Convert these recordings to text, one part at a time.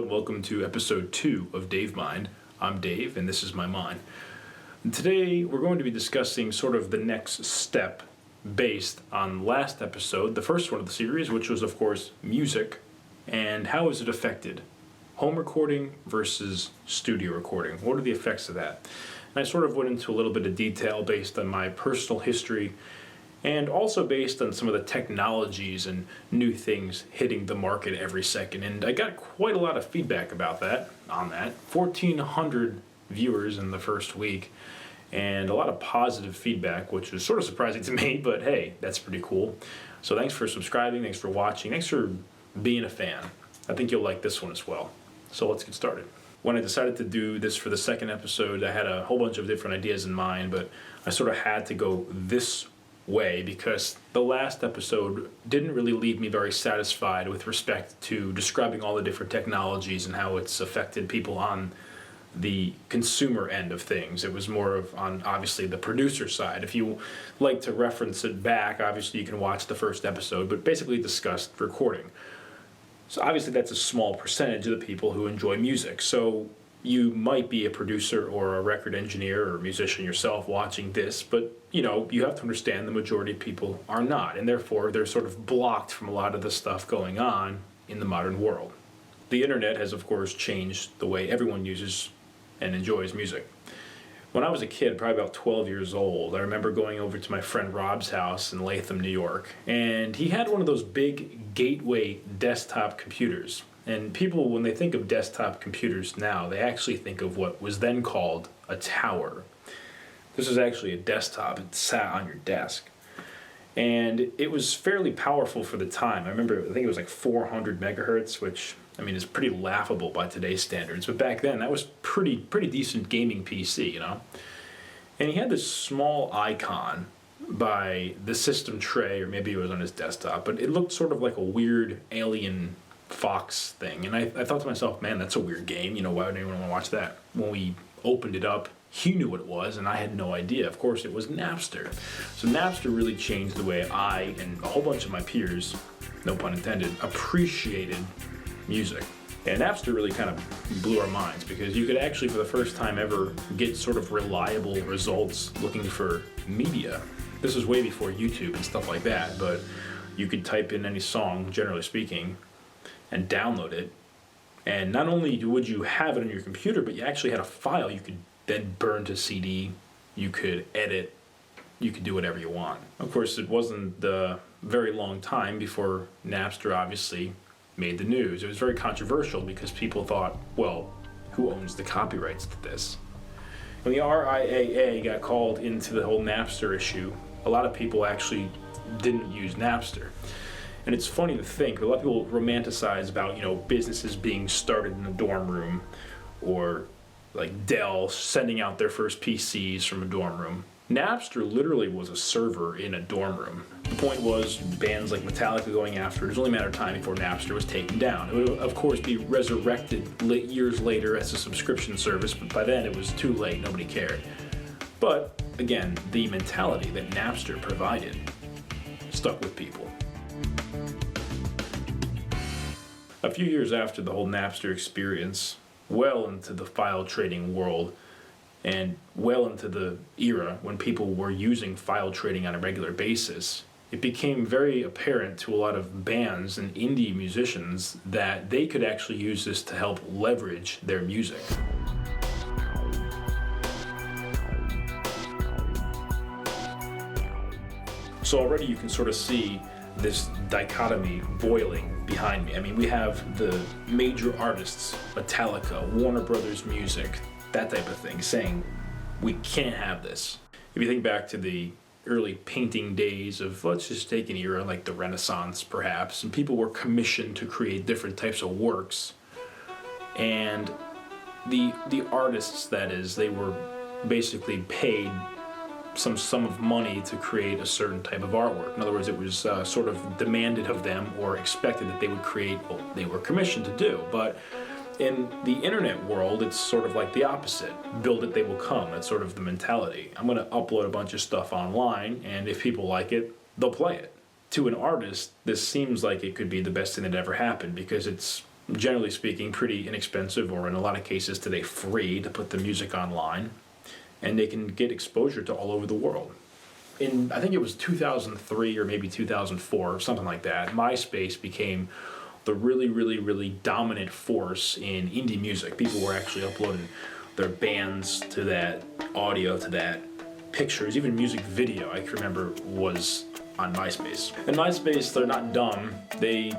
and welcome to episode 2 of Dave Mind. I'm Dave, and this is my mind. And today, we're going to be discussing sort of the next step based on last episode, the first one of the series, which was, of course, music, and how is it affected? Home recording versus studio recording. What are the effects of that? And I sort of went into a little bit of detail based on my personal history and also based on some of the technologies and new things hitting the market every second. And I got quite a lot of feedback about that, 1,400 viewers in the first week, and a lot of positive feedback, which was sort of surprising to me, but hey, that's pretty cool. So thanks for subscribing, thanks for watching, thanks for being a fan. I think you'll like this one as well. So let's get started. When I decided to do this for the second episode, I had a whole bunch of different ideas in mind, but I sort of had to go this way because the last episode didn't really leave me very satisfied with respect to describing all the different technologies and how it's affected people on the consumer end of things. It was more of on obviously the producer side. If you like to reference it back, obviously you can watch the first episode, but basically discussed recording. So obviously that's a small percentage of the people who enjoy music. So you might be a producer or a record engineer or a musician yourself watching this, but you have to understand the majority of people are not, and therefore they're sort of blocked from a lot of the stuff going on in the modern world. The internet has, of course, changed the way everyone uses and enjoys music. When I was a kid, probably about 12 years old, I remember going over to my friend Rob's house in Latham, New York, and he had one of those big gateway desktop computers. And people, when they think of desktop computers now, they actually think of what was then called a tower. This is actually a desktop. It sat on your desk. And it was fairly powerful for the time. I think it was like 400 megahertz, which, is pretty laughable by today's standards. But back then, that was pretty decent gaming PC, And he had this small icon by the system tray, or maybe it was on his desktop, but it looked sort of like a weird alien Fox thing, and I thought to myself, man, that's a weird game, why would anyone want to watch that? When we opened it up, he knew what it was, and I had no idea. Of course, it was Napster. So Napster really changed the way I and a whole bunch of my peers, no pun intended, appreciated music. And Napster really kind of blew our minds because you could actually, for the first time ever, get sort of reliable results looking for media. This was way before YouTube and stuff like that, but you could type in any song, generally speaking, and download it, and not only would you have it on your computer, but you actually had a file you could then burn to CD, you could edit, you could do whatever you want. Of course, it wasn't the very long time before Napster obviously made the news. It was very controversial because people thought, well, who owns the copyrights to this? When the RIAA got called into the whole Napster issue, a lot of people actually didn't use Napster. And it's funny to think, a lot of people romanticize about, businesses being started in a dorm room, or like Dell sending out their first PCs from a dorm room. Napster literally was a server in a dorm room. The point was, bands like Metallica going after it, it was only a matter of time before Napster was taken down. It would, of course, be resurrected years later as a subscription service, but by then it was too late, nobody cared. But, again, the mentality that Napster provided stuck with people. A few years after the whole Napster experience, well into the file trading world, and well into the era when people were using file trading on a regular basis, it became very apparent to a lot of bands and indie musicians that they could actually use this to help leverage their music. So already you can sort of see this dichotomy boiling behind me. We have the major artists, Metallica, Warner Brothers Music, that type of thing, saying, we can't have this. If you think back to the early painting days of, let's just take an era like the Renaissance, perhaps, and people were commissioned to create different types of works, and the artists, that is, they were basically paid some sum of money to create a certain type of artwork. In other words, it was sort of demanded of them or expected that they would create what they were commissioned to do. But in the internet world, it's sort of like the opposite. Build it, they will come. That's sort of the mentality. I'm going to upload a bunch of stuff online, and if people like it, they'll play it. To an artist, this seems like it could be the best thing that ever happened because it's generally speaking, pretty inexpensive, or in a lot of cases today free, to put the music online, and they can get exposure to all over the world. In, I think it was 2003 or maybe 2004, something like that, MySpace became the really dominant force in indie music. People were actually uploading their bands to that, audio to that, pictures, even music video, I can remember, was on MySpace. And MySpace, they're not dumb. They,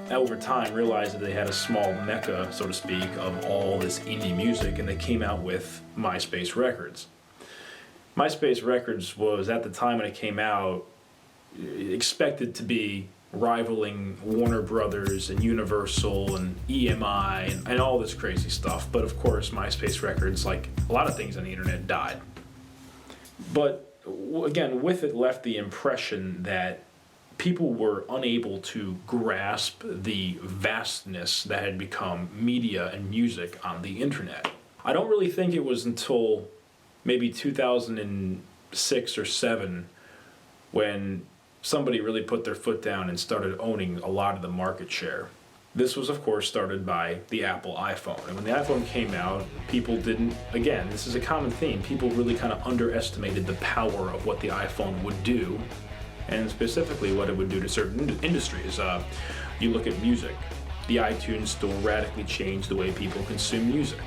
over time, realized that they had a small mecca, so to speak, of all this indie music, and they came out with MySpace Records. MySpace Records was, at the time when it came out, expected to be rivaling Warner Brothers and Universal and EMI and all this crazy stuff. But of course, MySpace Records, like a lot of things on the internet, died. But again, with it left the impression that people were unable to grasp the vastness that had become media and music on the internet. I don't really think it was until maybe 2006 or 7 when somebody really put their foot down and started owning a lot of the market share. This was, of course, started by the Apple iPhone. And when the iPhone came out, people didn't, again, this is a common theme, people really kind of underestimated the power of what the iPhone would do, and specifically what it would do to certain industries. You look at music. The iTunes Store radically changed the way people consume music.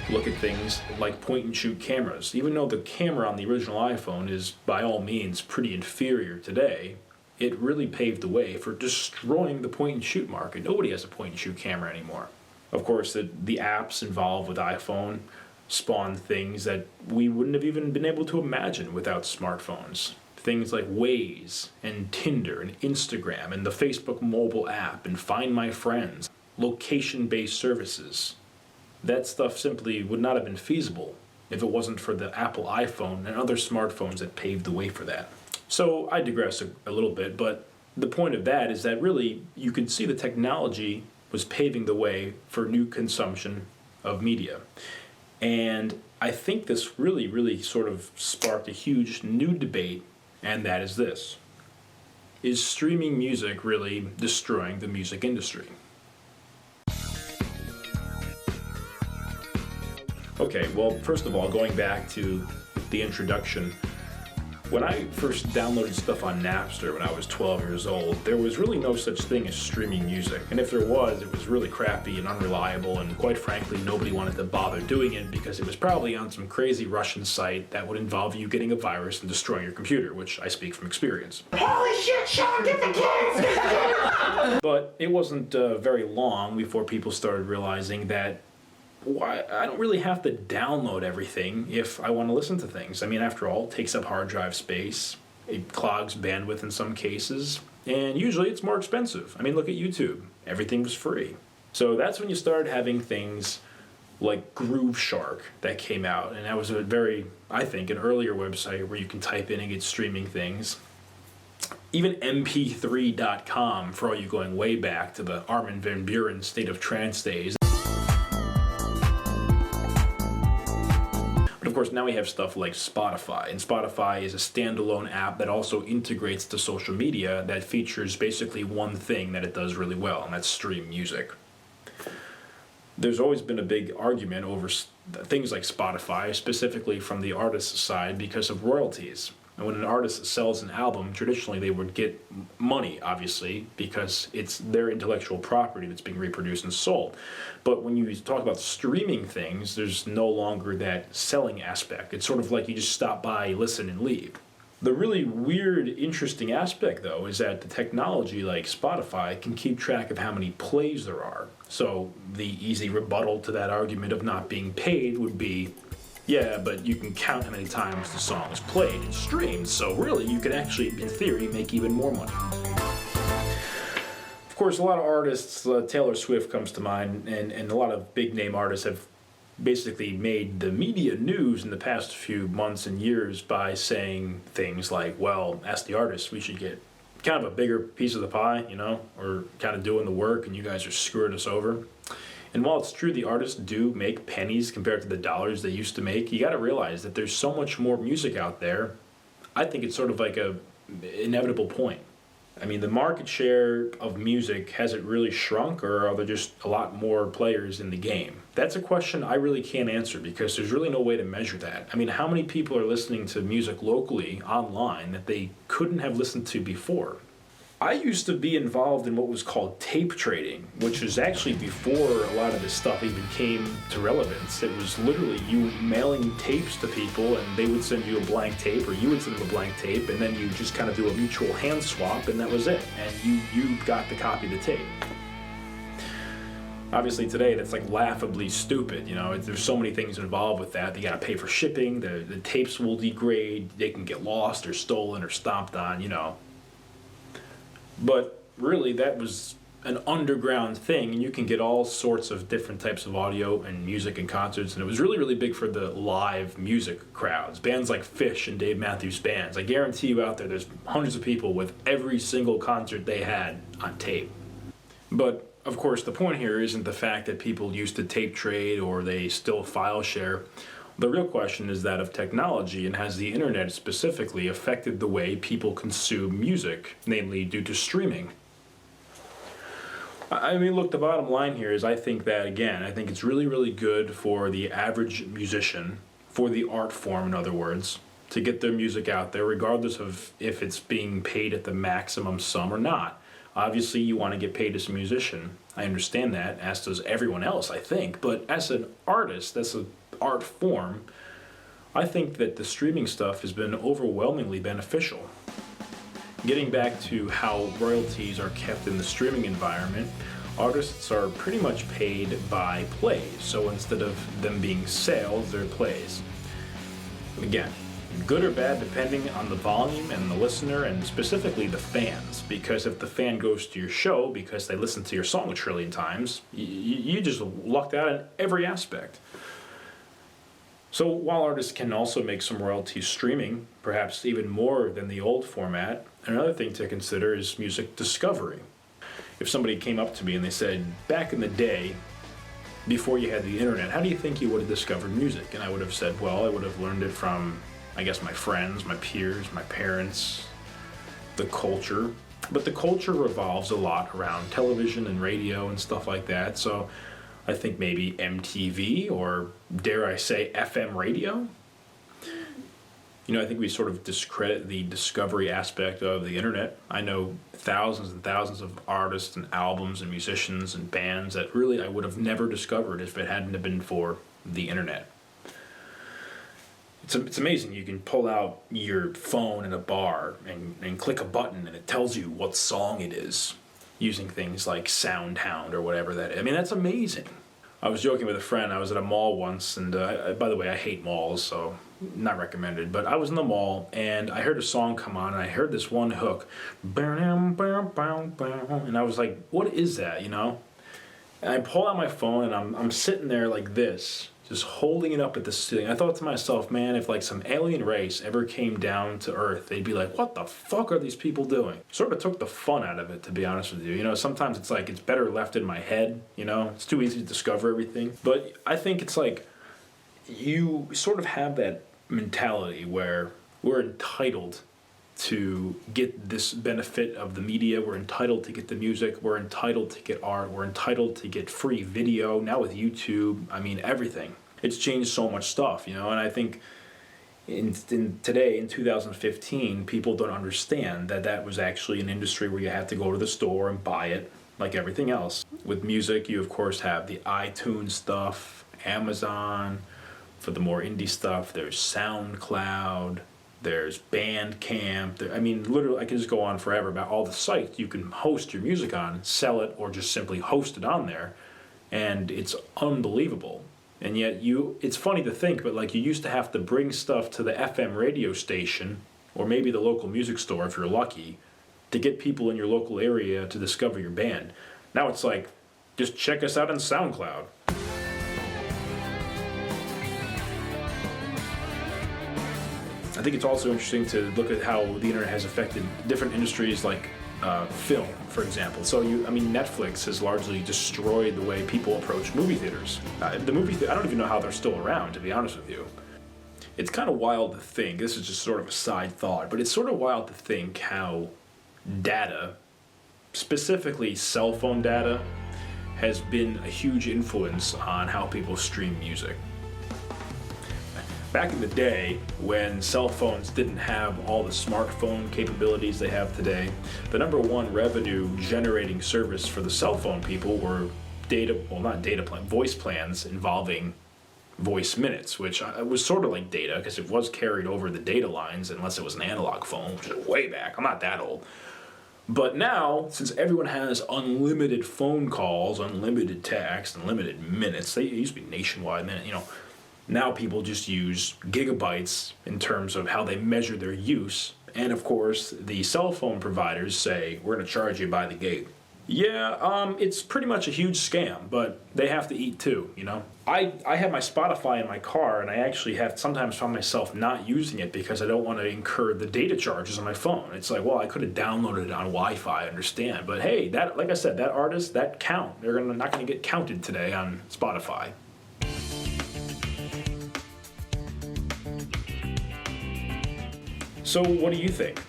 Look at things like point-and-shoot cameras. Even though the camera on the original iPhone is, by all means, pretty inferior today, it really paved the way for destroying the point-and-shoot market. Nobody has a point-and-shoot camera anymore. Of course, the apps involved with iPhone spawned things that we wouldn't have even been able to imagine without smartphones. Things like Waze and Tinder and Instagram and the Facebook mobile app and Find My Friends, location-based services. That stuff simply would not have been feasible if it wasn't for the Apple iPhone and other smartphones that paved the way for that. So I digress a little bit, but the point of that is that really you could see the technology was paving the way for new consumption of media. And I think this really sort of sparked a huge new debate, and that is this. Is streaming music really destroying the music industry? Okay, well, first of all, going back to the introduction, when I first downloaded stuff on Napster when I was 12 years old, there was really no such thing as streaming music. And if there was, it was really crappy and unreliable, and quite frankly, nobody wanted to bother doing it because it was probably on some crazy Russian site that would involve you getting a virus and destroying your computer, which I speak from experience. Holy shit, Sean, get the kids! But it wasn't very long before people started realizing that I don't really have to download everything if I want to listen to things. I mean, after all, it takes up hard drive space, it clogs bandwidth in some cases, and usually it's more expensive. I mean, look at YouTube. Everything was free. So that's when you started having things like Groove Shark that came out, and that was a very, I think, an earlier website where you can type in and get streaming things. Even mp3.com, for all you going way back to the Armin van Buuren State of Trance days. Of course, now we have stuff like Spotify, and Spotify is a standalone app that also integrates to social media that features basically one thing that it does really well, and that's stream music. There's always been a big argument over things like Spotify, specifically from the artist's side, because of royalties. And when an artist sells an album, traditionally they would get money, obviously, because it's their intellectual property that's being reproduced and sold. But when you talk about streaming things, there's no longer that selling aspect. It's sort of like you just stop by, listen, and leave. The really weird, interesting aspect, though, is that the technology like Spotify can keep track of how many plays there are. So the easy rebuttal to that argument of not being paid would be, yeah, but you can count how many times the song is played and streamed, so really you could actually, in theory, make even more money. Of course, a lot of artists, Taylor Swift comes to mind, and a lot of big-name artists have basically made the media news in the past few months and years by saying things like, well, as the artists, we should get kind of a bigger piece of the pie, you know, or kind of doing the work, and you guys are screwing us over. And while it's true the artists do make pennies compared to the dollars they used to make, you got to realize that there's so much more music out there. I think it's sort of like a inevitable point. I mean, the market share of music, has it really shrunk, or are there just a lot more players in the game? That's a question I really can't answer because there's really no way to measure that. I mean, how many people are listening to music locally online that they couldn't have listened to before? I used to be involved in what was called tape trading, which was actually before a lot of this stuff even came to relevance. It was literally you mailing tapes to people, and they would send you a blank tape, or you would send them a blank tape, and then you just kind of do a mutual hand swap, and that was it. And you got the copy of the tape. Obviously today that's like laughably stupid, you know. There's so many things involved with that. You gotta pay for shipping, the tapes will degrade, they can get lost or stolen or stomped on, you know. But really, that was an underground thing, and you can get all sorts of different types of audio and music and concerts, and it was really, really big for the live music crowds. Bands like Phish and Dave Matthews Bands. I guarantee you out there's hundreds of people with every single concert they had on tape. But, of course, the point here isn't the fact that people used to tape trade or they still file share. The real question is that of technology, and has the internet specifically affected the way people consume music, namely due to streaming? I mean, look, the bottom line here is I think it's really, really good for the average musician, for the art form, in other words, to get their music out there, regardless of if it's being paid at the maximum sum or not. Obviously, you want to get paid as a musician. I understand that, as does everyone else, I think. But as an artist, that's an art form, I think that the streaming stuff has been overwhelmingly beneficial. Getting back to how royalties are kept in the streaming environment, artists are pretty much paid by plays. So instead of them being sales, they're plays. Again, good or bad depending on the volume and the listener, and specifically the fans, because if the fan goes to your show because they listen to your song a trillion times, you just lucked out in every aspect. So while artists can also make some royalties streaming, perhaps even more than the old format, another thing to consider is music discovery. If somebody came up to me and they said, back in the day, before you had the internet, how do you think you would have discovered music? And I would have said, well, I would have learned it from, I guess, my friends, my peers, my parents, the culture. But the culture revolves a lot around television and radio and stuff like that. So I think maybe MTV, or dare I say FM radio. You know, I think we sort of discredit the discovery aspect of the internet. I know thousands and thousands of artists and albums and musicians and bands that really I would have never discovered if it hadn't have been for the internet. It's amazing. You can pull out your phone in a bar and click a button and it tells you what song it is, using things like SoundHound or whatever that is. I mean, that's amazing. I was joking with a friend. I was at a mall once, and by the way, I hate malls, so not recommended. But I was in the mall, and I heard a song come on, and I heard this one hook. And I was like, what is that, you know? And I pull out my phone, and I'm sitting there like this, just holding it up at the ceiling. I thought to myself, man, if like some alien race ever came down to Earth, they'd be like, what the fuck are these people doing? Sort of took the fun out of it, to be honest with you. You know, sometimes it's like, it's better left in my head, you know? It's too easy to discover everything. But I think it's like, you sort of have that mentality where we're entitled to get this benefit of the media, we're entitled to get the music, we're entitled to get art, we're entitled to get free video, now with YouTube, I mean everything. It's changed so much stuff, you know, and I think in today, in 2015, people don't understand that that was actually an industry where you had to go to the store and buy it, like everything else. With music, you of course have the iTunes stuff, Amazon. For the more indie stuff, there's SoundCloud, there's Bandcamp. I mean, literally, I can just go on forever about all the sites you can host your music on, sell it, or just simply host it on there. And it's unbelievable. And yet, it's funny to think, but like you used to have to bring stuff to the FM radio station, or maybe the local music store if you're lucky, to get people in your local area to discover your band. Now it's like, just check us out on SoundCloud. I think it's also interesting to look at how the internet has affected different industries like film, for example. So, Netflix has largely destroyed the way people approach movie theaters. I don't even know how they're still around, to be honest with you. It's kind of wild to think, this is just sort of a side thought, but it's sort of wild to think how data, specifically cell phone data, has been a huge influence on how people stream music. Back in the day, when cell phones didn't have all the smartphone capabilities they have today, the number one revenue generating service for the cell phone people were voice plans involving voice minutes, which was sort of like data because it was carried over the data lines unless it was an analog phone, which is way back. I'm not that old. But now, since everyone has unlimited phone calls, unlimited text, unlimited minutes, they used to be nationwide minute, now people just use gigabytes in terms of how they measure their use. And of course, the cell phone providers say, we're going to charge you by the gig. Yeah, it's pretty much a huge scam, but they have to eat too, I have my Spotify in my car, and I actually have sometimes found myself not using it because I don't want to incur the data charges on my phone. It's like, well, I could have downloaded it on Wi-Fi, I understand. But hey, that, like I said, that artist, that count, they're not going to get counted today on Spotify. So what do you think?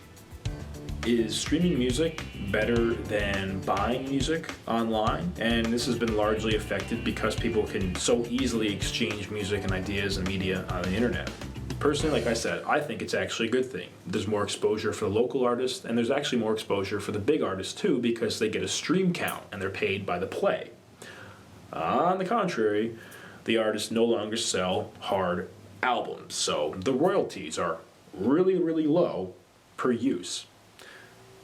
Is streaming music better than buying music online? And this has been largely affected because people can so easily exchange music and ideas and media on the internet. Personally, like I said, I think it's actually a good thing. There's more exposure for the local artists, and there's actually more exposure for the big artists too because they get a stream count and they're paid by the play. On the contrary, the artists no longer sell hard albums, so the royalties are really, really low per use.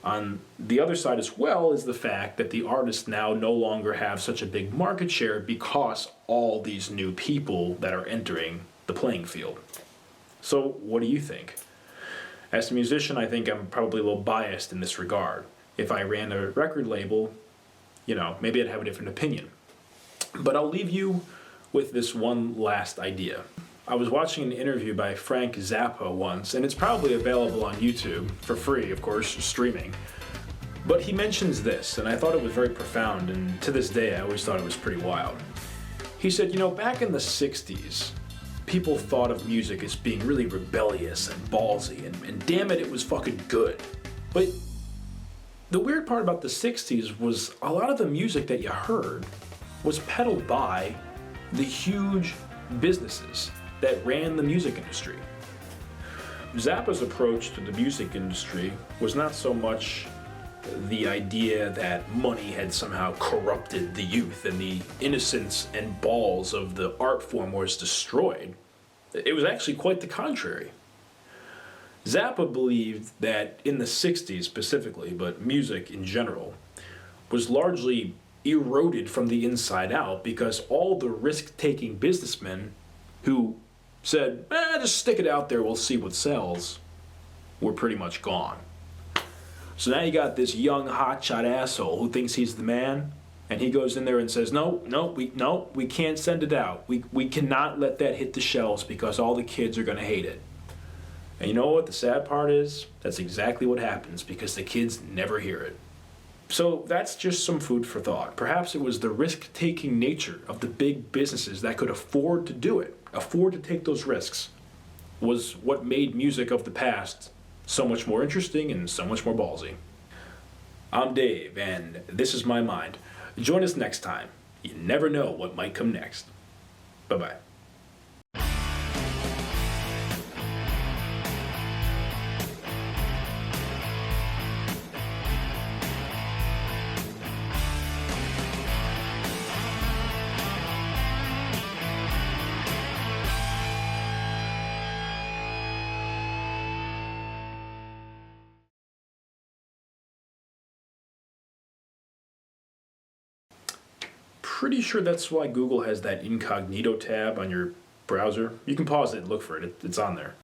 On the other side as well is the fact that the artists now no longer have such a big market share because all these new people that are entering the playing field. So what do you think? As a musician, I think I'm probably a little biased in this regard. If I ran a record label, maybe I'd have a different opinion. But I'll leave you with this one last idea. I was watching an interview by Frank Zappa once, and it's probably available on YouTube, for free, of course, streaming. But he mentions this, and I thought it was very profound, and to this day I always thought it was pretty wild. He said, back in the 60s, people thought of music as being really rebellious and ballsy, and damn it was fucking good. But the weird part about the 60s was a lot of the music that you heard was peddled by the huge businesses that ran the music industry. Zappa's approach to the music industry was not so much the idea that money had somehow corrupted the youth and the innocence and balls of the art form was destroyed. It was actually quite the contrary. Zappa believed that in the 60s specifically, but music in general, was largely eroded from the inside out because all the risk-taking businessmen who said, just stick it out there, we'll see what sells, were pretty much gone. So now you got this young hotshot asshole who thinks he's the man, and he goes in there and says, no, we can't send it out. We cannot let that hit the shelves because all the kids are going to hate it. And you know what the sad part is? That's exactly what happens because the kids never hear it. So that's just some food for thought. Perhaps it was the risk-taking nature of the big businesses that could afford to do it, afford to take those risks, was what made music of the past so much more interesting and so much more ballsy. I'm Dave, and this is my mind. Join us next time. You never know what might come next. Bye-bye. Pretty sure that's why Google has that incognito tab on your browser. You can pause it and look for it. It's on there.